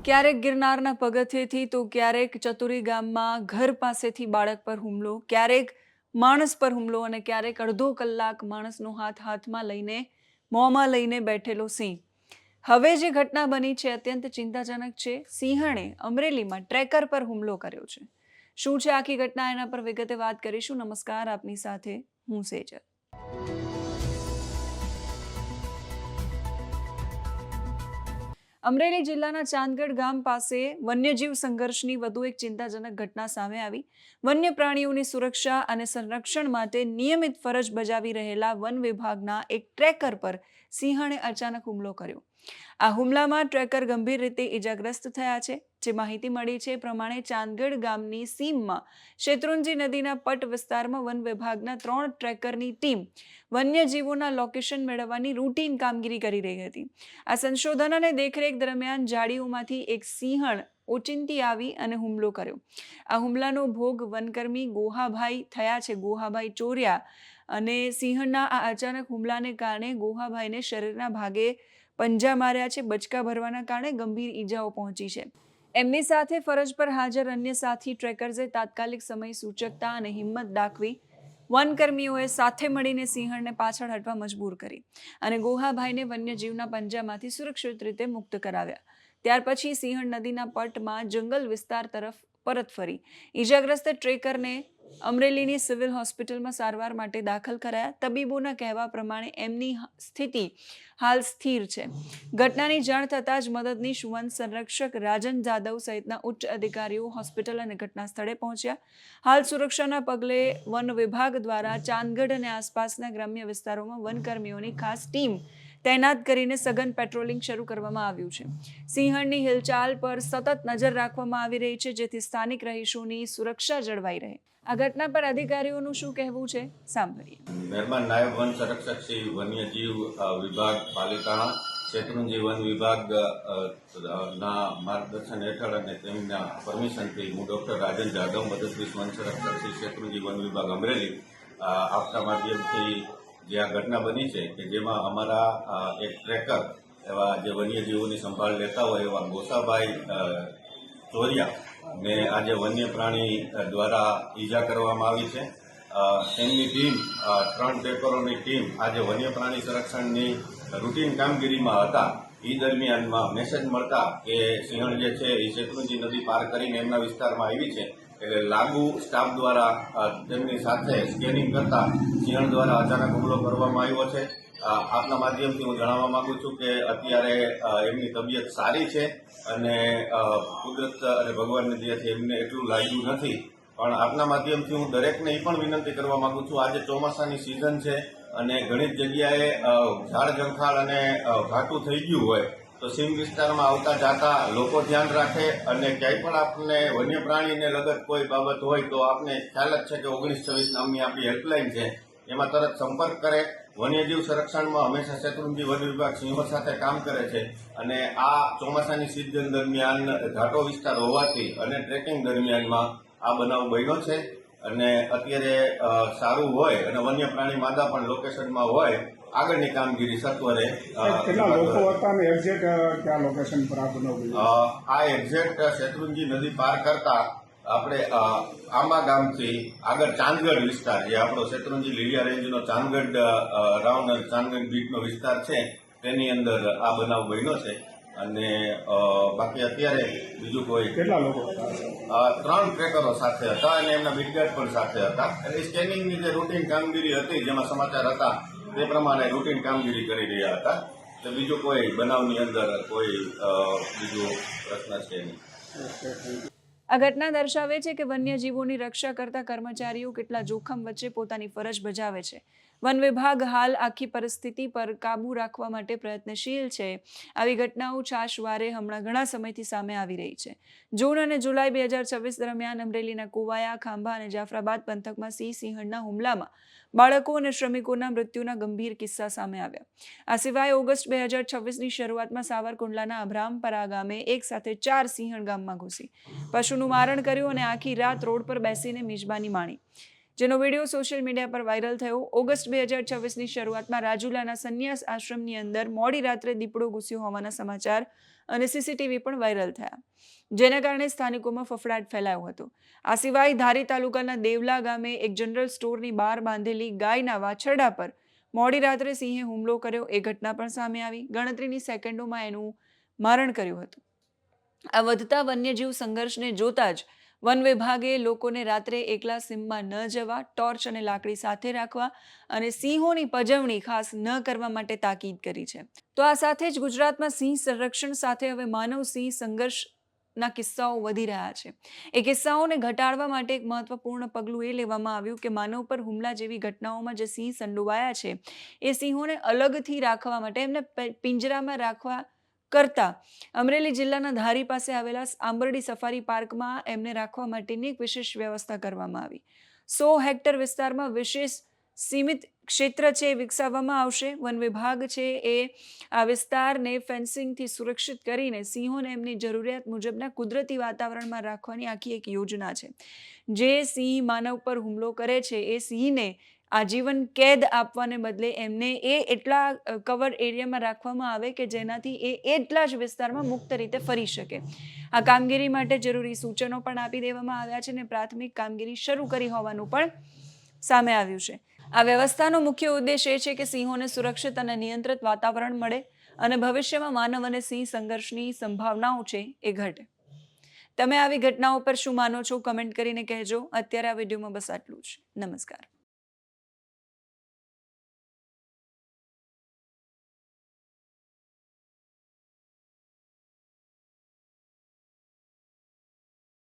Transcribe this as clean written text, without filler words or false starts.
ક્યારેક ગિરનારના પગથિયેથી તો ક્યારેક ચતુરી ગામમાં ઘર પાસેથી બાળક પર હુમલો, ક્યારેક માણસ પર હુમલો અને ક્યારેક અડધો કલાક માણસનો હાથમાં લઈને મોંમાં લઈને બેઠેલો સિંહ. હવે જે ઘટના બની છે અત્યંત ચિંતાજનક છે. સિંહણે અમરેલીમાં ટ્રેકર પર હુમલો કર્યો છે. શું છે આખી ઘટના, એના પર વિગતે વાત કરીશું. નમસ્કાર, આપની સાથે હું સેજલ. અમરેલી જિલ્લાના ચાંદગઢ ગામ પાસે વન્યજીવ સંઘર્ષની વધુ એક ચિંતાજનક ઘટના સામે આવી. વન્ય પ્રાણીઓની સુરક્ષા અને સંરક્ષણ માટે નિયમિત ફરજ બજાવી રહેલા વન વિભાગના એક ટ્રેકર પર સિંહણે અચાનક હુમલો કર્યો. આ હુમલામાં ટ્રેકર ગંભીર રીતે ઇજાગ્રસ્ત થયા છે. જે માહિતી મળી છે પ્રમાણે ચાંદગઢ ગામની સીમમાં શેત્રુંજી નદીના પટ વિસ્તારમાં વન વિભાગના 3 ટ્રેકરની ટીમ વન્યજીવોના લોકેશન મેળવવાની રૂટીન કામગીરી કરી રહી હતી. આ સંશોધન અને દેખરેખ દરમિયાન ઝાડીઓમાંથી એક સિંહણ ઓચિંતી આવી અને હુમલો કર્યો. આ હુમલાનો ભોગ વનકર્મી ગોહાભાઈ થયા છે, ગોહાભાઈ ચોર્યા. અને સિંહણના આ અચાનક હુમલાને કારણે ગોહાભાઈને શરીરના ભાગે પંજા માર્યા છે. બચકા ભરવાના કારણે ગંભીર ઈજાઓ પહોંચી છે. એમની સાથે ફરજ પર હાજર અન્ય સાથી ટ્રેકર્સે તાત્કાલિક સમય સૂચકતા અને હિંમત દાખવી વનકર્મીઓએ સાથે મળીને સિંહણને પાછળ હટવા મજબૂર કરી અને ગોહાભાઈને વન્યજીવના પંજામાંથી સુરક્ષિત રીતે મુક્ત કરાવ્યા. ત્યાર પછી સિંહણ નદીના પટમાં જંગલ વિસ્તાર તરફ પરત ફરી ઈજાગ્રસ્ત ટ્રેકરને અમરેલીની સિવિલ હોસ્પિટલમાં સારવાર માટે દાખલ કરાયા. તબીબોના કહેવા પ્રમાણે એમની સ્થિતિ હાલ સ્થિર છે. ઘટનાની જાણ થતાં જ મદદનીશ વન સંરક્ષક રાજન જાદવ સહિતના ઉચ્ચ અધિકારીઓ હોસ્પિટલ અને ઘટના સ્થળે પહોંચ્યા. હાલ સુરક્ષાના પગલે વન વિભાગ દ્વારા ચાંદગઢ અને આસપાસના ગ્રામ્ય વિસ્તારોમાં વનકર્મીઓની ખાસ ટીમ તૈનાત કરીને સઘન પેટ્રોલિંગ શરૂ કરવામાં આવ્યું છે. સિંહણની હિલચાલ પર સતત નજર રાખવામાં આવી રહી છે, જેથી સ્થાનિક રહીશોની સુરક્ષા જળવાઈ રહે. આ ઘટના પર અધિકારીઓનું શું કહેવું છે, સાંભળીએ. મહેરબાન નાયબ વન સંરક્ષક શ્રી વન્યજીવ વિભાગ પાલિતાણા શેત્રુંજી વન વિભાગ ના માર્ગદર્શન હેઠળ અને તેમના પરમિશનથી હું ડૉક્ટર રાજન જાદવ, મદદનીશ વન સંરક્ષક શ્રી શેત્રુંજી વન વિભાગ અમરેલી, આપના માધ્યમથી જે આ ઘટના બની છે કે જેમાં અમારા એક ટ્રેકર એવા જે વન્યજીવોની સંભાળ લેતા હોય એવા ગોસાભાઈ ચોરિયા ને આજે વન્ય પ્રાણી દ્વારા ઈજા કરવામાં આવી છે. તેમની ટીમ 3 ટ્રેકરોની ટીમ આજે વન્ય પ્રાણી સંરક્ષણની રૂટીન કામગીરીમાં હતા. એ દરમિયાનમાં મેસેજ મળતા કે સિંહણ જે છે એ શેત્રુંજી નદી પાર કરીને એમના વિસ્તારમાં આવી છે. એટલે લાગુ સ્ટાફ દ્વારા તેમની સાથે સ્કેનિંગ કરતા સિંહણ દ્વારા અચાનક હુમલો કરવામાં આવ્યો છે. આપના માધ્યમથી હું જણાવવા માંગુ છું કે અત્યારે એમની તબિયત સારી છે અને કુદરત અને ભગવાનની દયાથી એમને એટલું લાગ્યું નથી. પણ આપના માધ્યમથી હું દરેકને એ પણ વિનંતી કરવા માંગુ છું, આજે ચોમાસાની સિઝન છે અને ઘણી જગ્યાએ ઝાડ ઝંખાળ અને ઘાટું થઈ ગયું હોય તો સીમ વિસ્તારમાં આવતા જાતા લોકો ધ્યાન રાખે અને ક્યાંય પણ આપને વન્ય પ્રાણીને લગત કોઈ બાબત હોય તો આપને ખ્યાલ જ છે કે 1926 નામની આપણી હેલ્પલાઇન છે, એમાં તરત સંપર્ક કરે. વન્યજીવ સંરક્ષણમાં હંમેશા શેત્રુંજી વન વિભાગ સિંહો સાથે કામ કરે છે અને આ ચોમાસાની સિઝન દરમિયાન ઘાટો વિસ્તાર હોવાથી અને ટ્રેકિંગ દરમિયાનમાં આ બનાવ બન્યો છે. અને અત્યારે સારું હોય અને વન્ય પ્રાણી માદા પણ લોકેશનમાં હોય, આગળની કામગીરી સત્વરે. કેટલા લોકો હતા અને એક્ઝેક્ટ કયા લોકેશન પર આ બનાવ બન્યો? આ એક્ઝેક્ટ શેત્રુંજી નદી પાર કરતા આપણે આંબા ગામથી આગળ ચાંદગઢ વિસ્તાર, જે આપણો શેત્રુંજી લીલિયા રેન્જનો ચાંદગઢ રાઉન્ડ અને ચાંદગઢ બીટનો વિસ્તાર છે, તેની અંદર આ બનાવ બન્યો છે. અને બાકી અત્યારે બીજું કોઈ કેટલા લોકો હતા? 3 ટ્રેકરો સાથે હતા અને એમના બીટગાર્ડ પણ સાથે હતા. એટલે સ્કેનિંગની જે રૂટીન કામગીરી હતી, જેમાં સમાચાર હતા તે પ્રમાણે રૂટીન કામગીરી કરી રહ્યા હતા. તો બીજું કોઈ બનાવની અંદર કોઈ બીજો પ્રશ્ન છે નહીં. આ ઘટના દર્શાવે છે કે વન્યજીવોની રક્ષા કરતા કર્મચારીઓ કેટલા જોખમ વચ્ચે પોતાની ફરજ બજાવે છે. વન વિભાગ હાલ આખી પરિસ્થિતિ પર કાબૂ રાખવા માટે પ્રયત્નશીલ છે. આવી ઘટનાઓ છાશવારે હમણાં ઘણા સમયથી સામે આવી રહી છે. જૂન અને જુલાઈ 2026 દરમિયાન અમરેલીના કુવાયા, ખાંભા અને જાફરાબાદ પંથકમાં સિંહણના હુમલામાં બાળકો અને શ્રમિકોના મૃત્યુના ગંભીર કિસ્સા સામે આવ્યા. આ સિવાય ઓગસ્ટ 2026ની શરૂઆતમાં સાવરકુંડલાના અભરામપરા ગામે એક સાથે 4 સિંહણ ગામમાં ઘૂસી પશુનું મારણ કર્યું અને આખી રાત રોડ પર બેસીને મિજબાની માણી. જેનો વિડીયો સોશિયલ મીડિયા પર વાયરલ થયો. ઓગસ્ટ 2026ની શરૂઆતમાં રાજુલાના સંન્યાસ આશ્રમની અંદર મોડી રાત્રે દીપડો ઘૂસ્યો હોવાના સમાચાર અને સીસીટીવી પણ વાયરલ થયા, જેના કારણે સ્થાનિકોમાં ફફડાટ ફેલાયો હતો. આ સિવાય ધારી તાલુકાના દેવલા ગામે એક જનરલ સ્ટોરની બહાર બાંધેલી ગાયના વાછરડા પર મોડી રાત્રે સિંહે હુમલો કર્યો. એ ઘટના પણ સામે આવી. ગણતરીની સેકન્ડોમાં એનું મારણ કર્યું હતું. આ વધતા વન્યજીવ સંઘર્ષને જોતા જ વન વિભાગે લોકોને રાત્રે એકલા સીમમાં ન જવા, ટોર્ચ અને લાકડી સાથે રાખવા અને સિંહોની પજવણી ખાસ ન કરવા માટે તાકીદ કરી છે. તો આ સાથે જ ગુજરાતમાં સિંહ સંરક્ષણ સાથે હવે માનવ સિંહ સંઘર્ષના કિસ્સાઓ વધી રહ્યા છે. એ કિસ્સાઓને ઘટાડવા માટે એક મહત્વપૂર્ણ પગલું એ લેવામાં આવ્યું કે માનવ પર હુમલા જેવી ઘટનાઓમાં જે સિંહ સંડોવાયા છે એ સિંહોને અલગથી રાખવા માટે એમને પિંજરામાં રાખવા કરતા અમરેલી જિલ્લાના ધારી પાસે આવેલા આંબરડી સફારી પાર્કમાં એમને રાખવા માટેની એક વિશેષ વ્યવસ્થા કરવામાં આવી. 100 હેક્ટર વિસ્તારમાં વિશેષ સીમિત ક્ષેત્ર છે એ વિકસાવવામાં આવશે. વન વિભાગ છે એ આ વિસ્તારને ફેન્સિંગથી સુરક્ષિત કરીને સિંહોને એમની જરૂરિયાત મુજબના કુદરતી વાતાવરણમાં રાખવાની આખી એક યોજના છે. જે સિંહ માનવ પર હુમલો કરે છે એ સિંહને આજીવન કેદ આપવાને બદલે એમને એ એટલા કવર એરિયામાં રાખવામાં આવે કે જેનાથી એ એટલા જ વિસ્તારમાં મુક્ત રીતે ફરી શકે. આ કામગીરી માટે જરૂરી સૂચનો પણ આપી દેવામાં આવ્યા છે અને પ્રાથમિક કામગીરી શરૂ કરી હોવાનું પણ સામે આવ્યું છે. આ વ્યવસ્થાનો મુખ્ય ઉદ્દેશ એ છે કે સિંહોને સુરક્ષિત અને નિયંત્રિત વાતાવરણ મળે અને ભવિષ્યમાં માનવ અને સિંહ સંઘર્ષની સંભાવનાઓ છે એ ઘટે. તમે આવી ઘટનાઓ પર શું માનો છો? કમેન્ટ કરીને કહેજો. અત્યારે આ વિડીયોમાં બસ આટલું જ. નમસ્કાર.